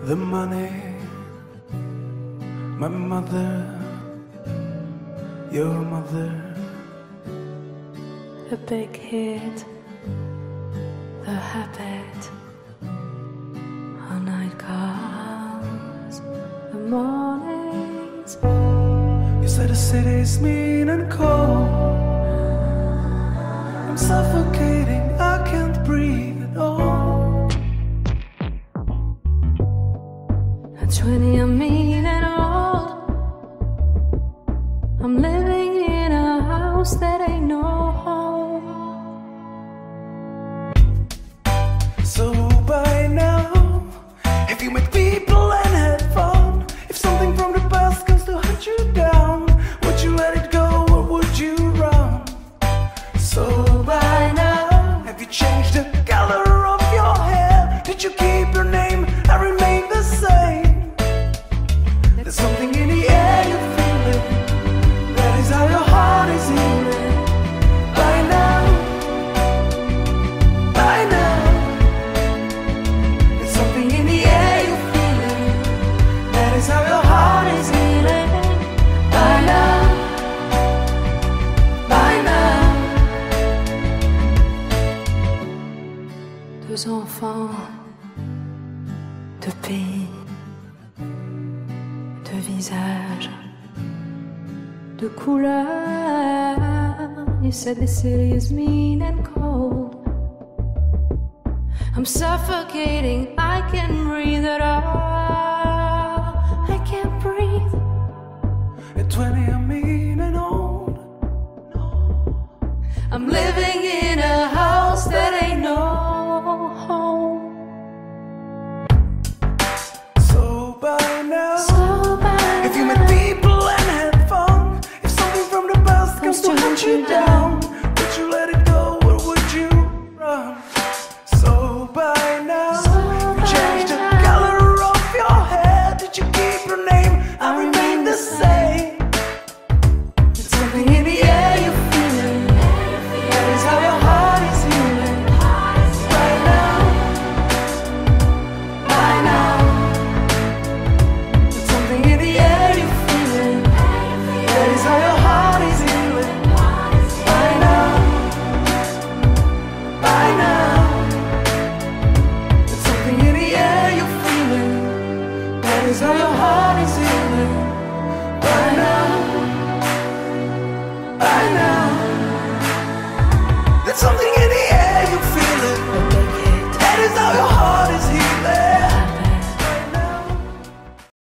the money, my mother, your mother, the big hit, the habit. Our night comes, the mornings. You said the city's mean and cold. I'm suffocating, I can't breathe at all. At 20 I'm mean and old. I'm living in a house that ain't no home. So by now, have you met people and had fun? If something from the past comes to hunt you down, would you let it go or would you run? So by now, have you changed the color of your hair? Did you keep your name and remain the same? There's something in the air you feel it. That is how your heart is healing. By now, by now, there's something in the air you feel it. That is how your heart is healing. By now, by now. Deux enfants, deux pays, deux visages, deux couleurs. You said the city is mean and cold. I'm suffocating,